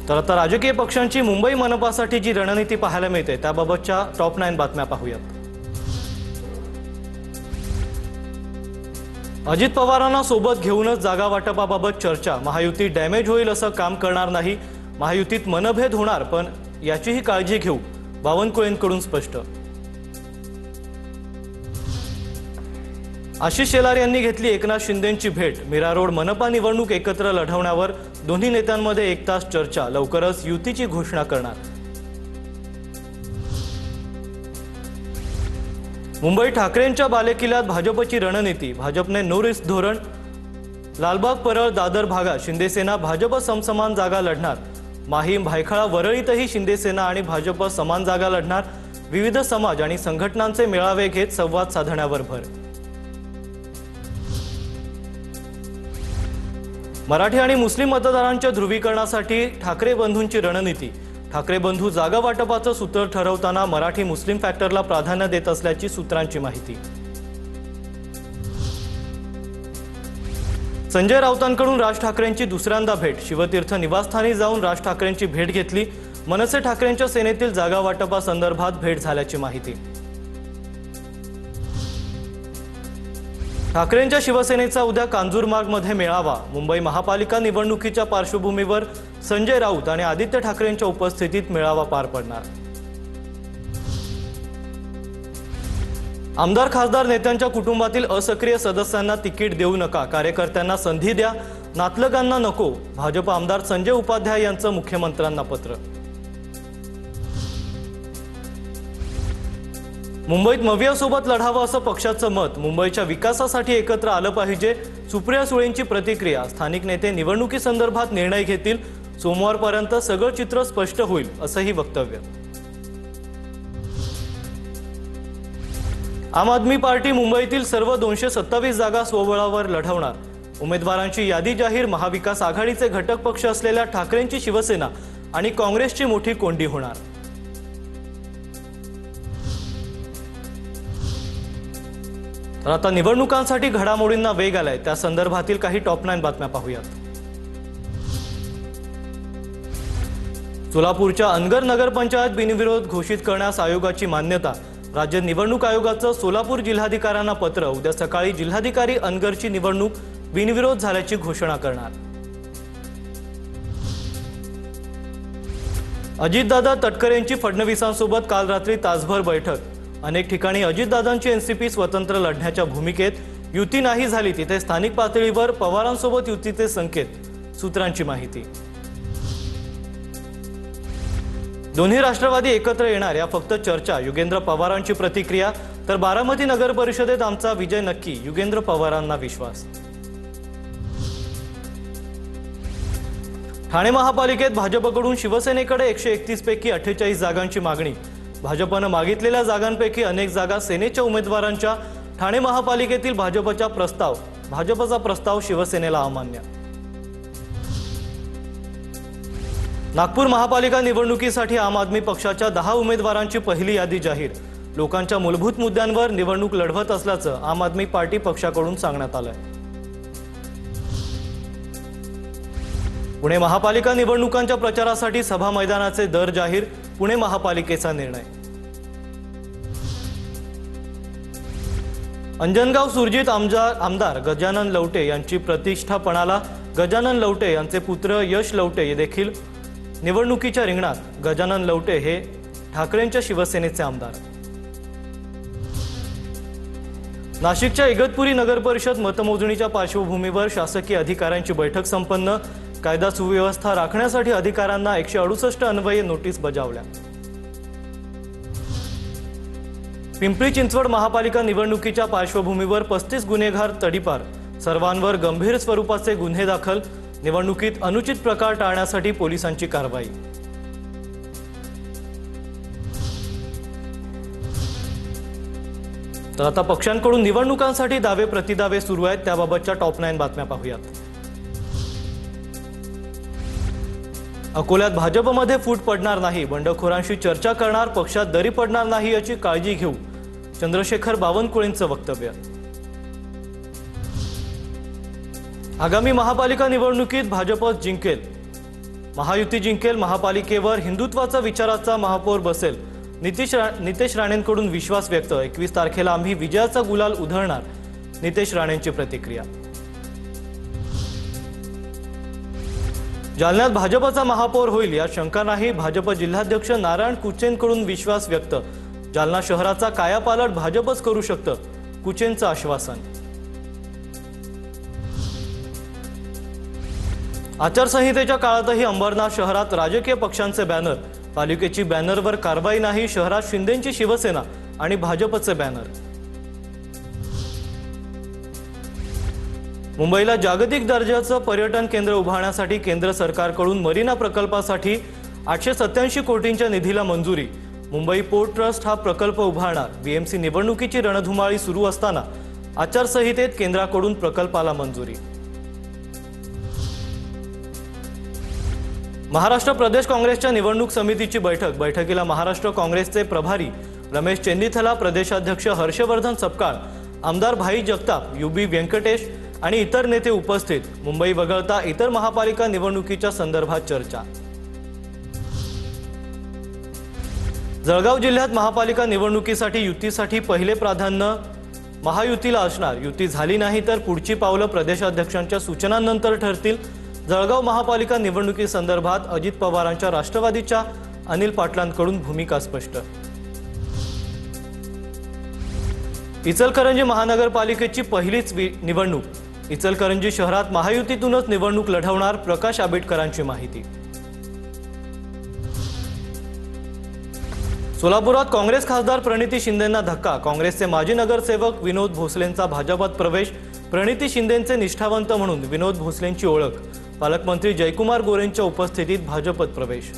तर आता राजकीय पक्षांची मुंबई मनपासाठी जी रणनीती पाहायला मिळते त्याबाबतच्या टॉप 9 बातम्या पाहूयात। अजित पवारांना सोबत घेऊनच जागा वाटपाबाबत चर्चा। महायुती डॅमेज होईल असं काम करणार नाही। महायुतीत मनभेद होणार पण याचीही काळजी घेऊ, बावनकुळेंकडून स्पष्ट। आशिष शेलार यांनी घेतली एकनाथ शिंदेंची भेट। मीरा रोड मनपा निवडणूक एकत्र लढवण्यावर दोन्ही नेत्यांमध्ये 1 तास चर्चा। लवकरच युतीची घोषणा करणार। मुंबई ठाकरेंच्या बालेकिल्ल्यात भाजपची रणनीती। भाजपने नो रिस्क धोरण। लालबाग परळ दादर भागात शिंदेसेना भाजप समसमान जागा लढणार। माहीम भायखळा वरळीतही शिंदेसेना आणि भाजप समान जागा लढणार। विविध समाज आणि संघटनांचे मेळावे घेत संवाद साधण्यावर भर। मराठी आणि मुस्लिम मतदारांच्या ध्रुवीकरणासाठी ठाकरे बंधूंची रणनीती। ठाकरे बंधू जागा वाटपाचं सूत्र ठरवताना मराठी मुस्लिम फॅक्टरला प्राधान्य देत असल्याची सूत्रांची माहिती। संजय राऊतांकडून राज ठाकरेंची दुसऱ्यांदा भेट। शिवतीर्थ निवासस्थानी जाऊन राज ठाकरेंची भेट घेतली। मनसे ठाकरेंच्या सेनेतील जागा वाटपासंदर्भात भेट झाल्याची माहिती। ठाकरेंच्या शिवसेनेचा उद्या कांजूरमार्गमध्ये मेळावा। मुंबई महापालिका निवडणुकीच्या पार्श्वभूमीवर संजय राऊत आणि आदित्य ठाकरेंच्या उपस्थितीत मेळावा पार पडणार। आमदार खासदार नेत्यांच्या कुटुंबातील असक्रिय सदस्यांना तिकीट देऊ नका, कार्यकर्त्यांना संधी द्या, नातलगांना नको। भाजप आमदार संजय उपाध्याय यांचं मुख्यमंत्र्यांना पत्र। मुंबईत मवियासोबत लढावं असं पक्षाचं मत। मुंबईच्या विकासासाठी एकत्र आलं पाहिजे। सुप्रिया सुळेंची प्रतिक्रिया। स्थानिक नेते निवडणुकीसंदर्भात निर्णय घेतील। सोमवारपर्यंत सगळं चित्र स्पष्ट होईल असंही वक्तव्य। आम आदमी पार्टी मुंबईतील सर्व 227 जागा स्वबळावर लढवणार। उमेदवारांची यादी जाहीर। महाविकास आघाडीचे घटक पक्ष असलेल्या ठाकरेंची शिवसेना आणि काँग्रेसची मोठी कोंडी होणार। तर आता निवडणुकांसाठी घडामोडींना वेग आलाय, त्या संदर्भातील काही टॉप 9 बातम्या पाहूयात। सोलापूरच्या अनगर नगरपंचायत बिनविरोध घोषित करण्यास आयोगाची मान्यता। राज्य निवडणूक आयोगाचं सोलापूर जिल्हाधिकाऱ्यांना पत्र। उद्या सकाळी जिल्हाधिकारी अनगरची निवडणूक बिनविरोध झाल्याची घोषणा करणार। अजितदादा तटकरेंची फडणवीसांसोबत काल रात्री तासभर बैठक। अनेक ठिकाणी अजितदादांची एनसीपी स्वतंत्र लढण्याच्या भूमिकेत। युती नाही झाली तिथे स्थानिक पातळीवर पवारांसोबत युतीचे संकेत, सूत्रांची माहिती। दोन्ही राष्ट्रवादी एकत्र येणार या फक्त चर्चा, युगेंद्र पवारांची प्रतिक्रिया। तर बारामती नगर परिषदेत आमचा विजय नक्की, युगेंद्र पवारांना विश्वास। ठाणे महापालिकेत भाजपकडून शिवसेनेकडे 131 पैकी 48 जागांची मागणी। भाजपने मागितलेल्या जागांपैकी अनेक जागा सेनेच्या उमेदवारांच्या। ठाणे महापालिकेतील भाजपचा प्रस्ताव शिवसेनेला अमान्य। नागपूर महापालिका निवडणुकीसाठी आम आदमी पक्षाच्या 10 उमेदवारांची पहिली यादी जाहीर। लोकांच्या मूलभूत मुद्द्यांवर निवडणूक लढवत असल्याचं आम आदमी पार्टी पक्षाकडून सांगण्यात आलंय। पुणे महापालिका निवडणुकांच्या प्रचारासाठी सभा मैदानाचे दर जाहीर। पुणे महापालिकेचा निर्णय। अंजनगाव सुरजीत आमदार गजानन लवटे यांची प्रतिष्ठा पणाला। गजानन लवटे यांचे पुत्र यश लवटे देखील निवडणुकीच्या रिंगणात। गजानन लवटे हे ठाकरेंच्या शिवसेनेचे आमदार। नाशिकच्या इगतपुरी नगर परिषद मतमोजणीच्या पार्श्वभूमीवर शासकीय अधिकाऱ्यांची बैठक संपन्न। कायदा सुव्यवस्था राखण्यासाठी अधिकाऱ्यांना 168 अन्वये नोटीस बजावल्या। पिंपरी चिंचवड महापालिका निवडणुकीच्या पार्श्वभूमीवर 35 गुन्हेगार तडीपार। सर्वांवर गंभीर स्वरूपाचे गुन्हे दाखल। निवडणुकीत अनुचित प्रकार टाळण्यासाठी पोलिसांची कारवाई। तर आता पक्षांकडून निवडणुकांसाठी दावे प्रतिदावे सुरू आहेत, त्याबाबतच्या टॉप 9 बातम्या पाहूयात। अकोल्यात भाजपमध्ये फूट पडणार नाही। बंडखोरांशी चर्चा करणार, पक्षात दरी पडणार नाही याची काळजी घेऊ, चंद्रशेखर बावनकुळेंचं वक्तव्य। आगामी महापालिका निवडणुकीत भाजप जिंकेल। महायुती जिंकेल, महापालिकेवर हिंदुत्वाचा विचाराचा महापौर बसेल, नितेश राणेंकडून विश्वास व्यक्त। 21 तारखेला आम्ही विजयाचा गुलाल उधळणार, नितेश राणेंची प्रतिक्रिया। जालन्यात भाजपचा महापौर होईल यात शंका नाही, भाजप जिल्हाध्यक्ष नारायण कुचेंकडून विश्वास व्यक्त। जालना शहराचा कायापालट भाजपच करू शकतं, कुचेंचं आश्वासन। आचारसंहितेच्या काळातही अंबरनाथ शहरात राजकीय पक्षांचे बॅनर, पालिकेची बॅनरवर कारवाई नाही, शहरात शिंदेंची शिवसेना आणि भाजपचे बॅनर। मुंबईला जागतिक दर्जाचं पर्यटन केंद्र उभारण्यासाठी केंद्र सरकारकडून मरीना प्रकल्पासाठी 887 कोटींच्या निधीला मंजुरी। मुंबई पोर्ट ट्रस्ट हा प्रकल्प उभारणार। बीएमसी निवडणुकीची रणधुमाळी सुरू असताना आचारसंहितेत केंद्राकडून प्रकल्पाला मंजुरी। महाराष्ट्र प्रदेश काँग्रेसच्या निवडणूक समितीची बैठकीला महाराष्ट्र काँग्रेसचे प्रभारी रमेश चेन्नीथला, प्रदेशाध्यक्ष हर्षवर्धन सपकाळ, आमदार भाई जगताप, यूबी व्यंकटेश आणि इतर नेते उपस्थित। मुंबई वगळता इतर महापालिका निवडणुकीच्या संदर्भात चर्चा। जळगाव जिल्ह्यात महापालिका निवडणुकीसाठी युतीसाठी पहिले प्राधान्य महायुतीला असणार। युती झाली नाही तर पुढची पावलं प्रदेशाध्यक्षांच्या सूचनांनंतर ठरतील। जळगाव महापालिका निवडणुकीसंदर्भात अजित पवारांच्या राष्ट्रवादीच्या अनिल पाटलांकडून भूमिका स्पष्ट। इचलकरंजी महानगरपालिकेची पहिलीच निवडणूक। इचलकरंजी शहरात महायुतीतूनच निवडणूक लढवणार, प्रकाश आंबेडकरांची माहिती। सोलापुरात काँग्रेस खासदार प्रणिती शिंदेंना धक्का। काँग्रेसचे माजी नगरसेवक विनोद भोसलेंचा भाजपात प्रवेश। प्रणिती शिंदेंचे निष्ठावंत म्हणून विनोद भोसलेंची ओळख। पालकमंत्री जयकुमार गोरेंच्या उपस्थितीत भाजपात प्रवेश।